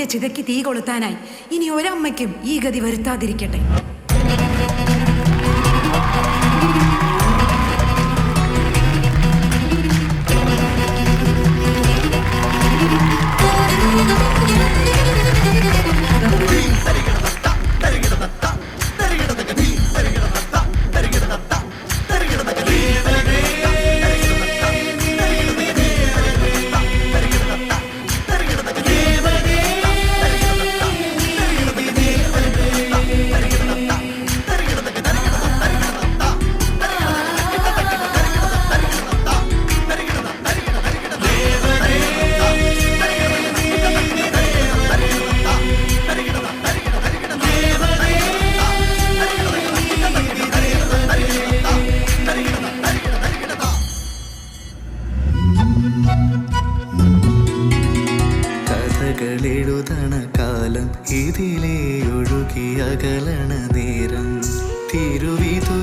നിന്റെ ചിതയ്ക്ക് തീ കൊളുത്താനായി ഇനി ഒരമ്മയ്ക്കും ഈ ഗതി വരുത്താതിരിക്കട്ടെ. കഥകളെഴുതണ കാലം ഇതിലേ ഒഴുകിയകലണ നേരം തിരുവിതുരയെന്നൊരു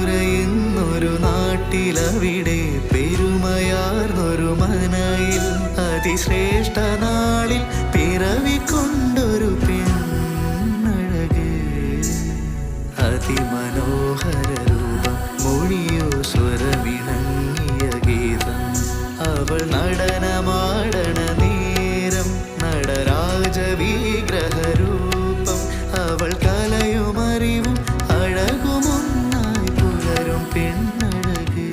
നാട്ടിലവിടെ പെരുമയാർന്നൊരു മനയിൽ അതിശ്രേഷ്ഠ നാളിൽ പിറവിക്കൊണ്ടൊരു പെണ്ണഴക് അതിമനോഹര രൂപം മൊഴിയോ സ്വരമിണങ്ങിയ ഗീതം അവൾ നടനമാടണ നേരം നടരാജവിഗ്രഹരൂപം അവൾ കലയുമറിവും അഴകുമൊന്നായി പുലരും പെണ്ണഴക്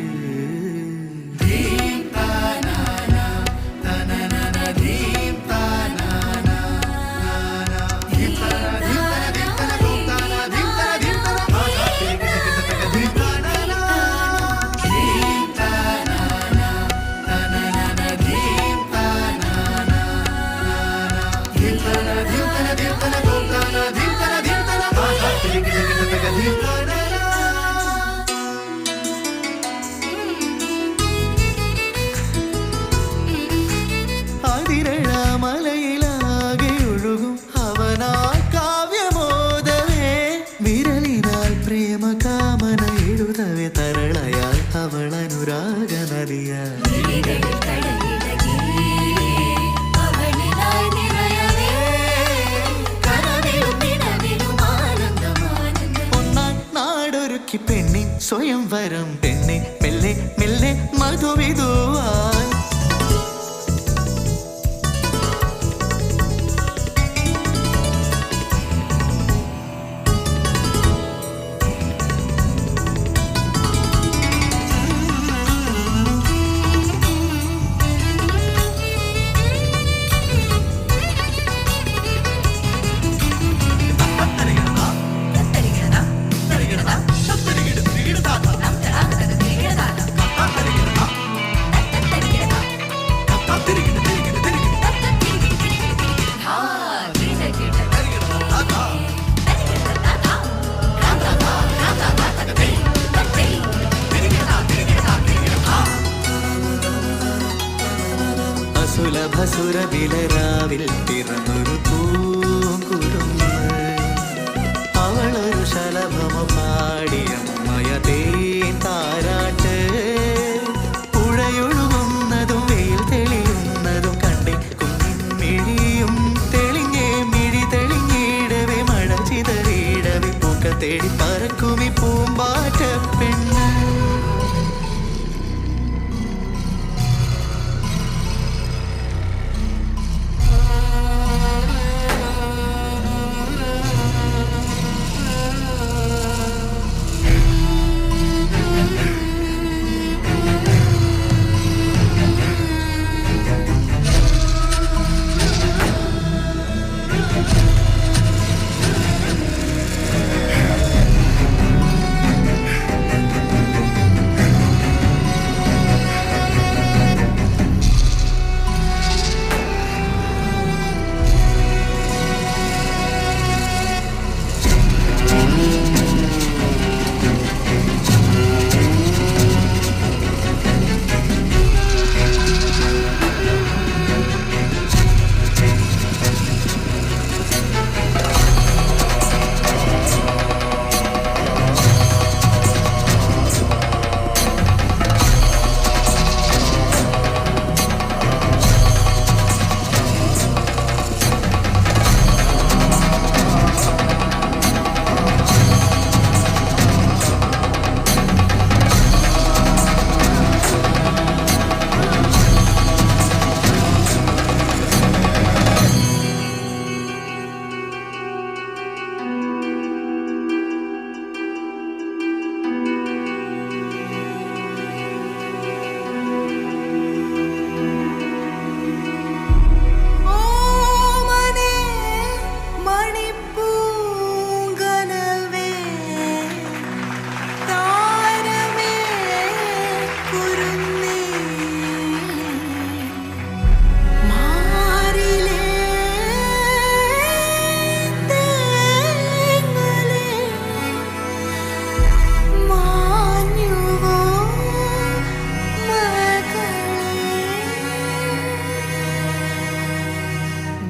മലയിലാകെ ഒഴുകും അവനാ കാവ്യമോദവേ വിരലിനാൽ പ്രേമ കാമന എഴുതവേ തരളയാൽ അവൾ അനുരാഗ നദിയാൽ ഒന്നാം നാടൊരുക്കി പെണ്ണി സ്വയം വരം പെണ്ണെ മെല്ലെ മെല്ലെ മധുവിധുവായി സുലഭസുരവിലരാവിൽ പിറന്നൊരു പൂങ്കുരുന്ന് അവളൊരു ശലഭമ പാടിയ മയതേൻ താരാട്ട് പുഴയൊഴുകുന്നതും വെയിൽ തെളിയുന്നതും കണ്ടേ കുഞ്ഞിൻ മിഴിയും തെളിഞ്ഞേ മിഴി തെളിഞ്ഞിടവേ മഴ ചിതറിയിടവേ പൂക്ക തേടി പറക്കുമി പൂമ്പാറ്റ പെണ്ണ്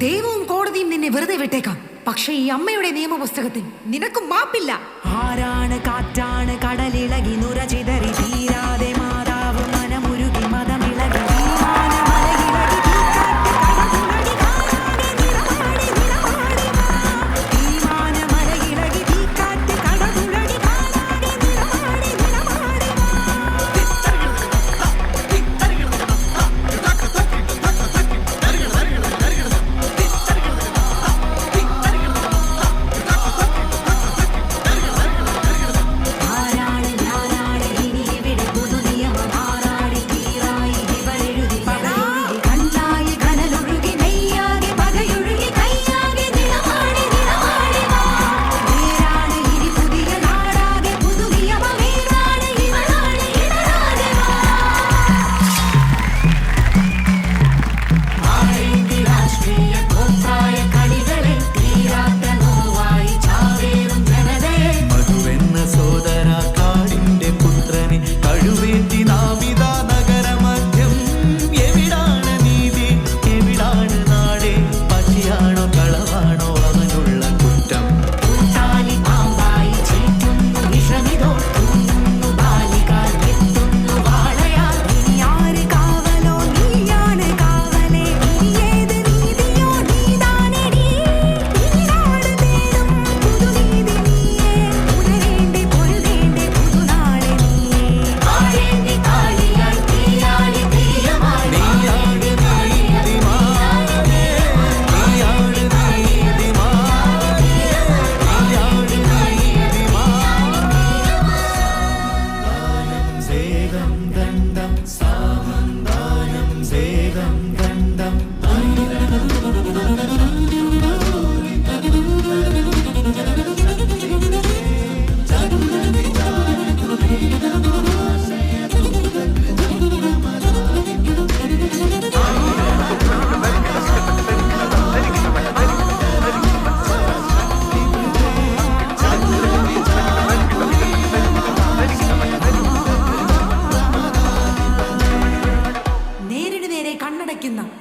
ദൈവവും കോടതിയും നിന്നെ വെറുതെ വിട്ടേക്കാം. പക്ഷെ ഈ അമ്മയുടെ നിയമപുസ്തകത്തിൽ നിനക്കും മാപ്പില്ല. ആരാണ് കാറ്റാണ് കടലിളകി നുര ചിതറി തീരാതെ മാതാവ് മനമുരുകി മതമിളകി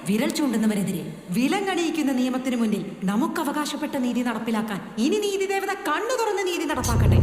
വിരൽ ചൂണ്ടുന്നവരെതിരെ വിലങ്ങണിയിക്കുന്ന നിയമത്തിന് മുന്നിൽ നമുക്ക് അവകാശപ്പെട്ട നീതി നടപ്പിലാക്കാൻ ഇനി നീതി ദേവത കണ്ണു തുറന്ന് നീതി നടപ്പാക്കട്ടെ.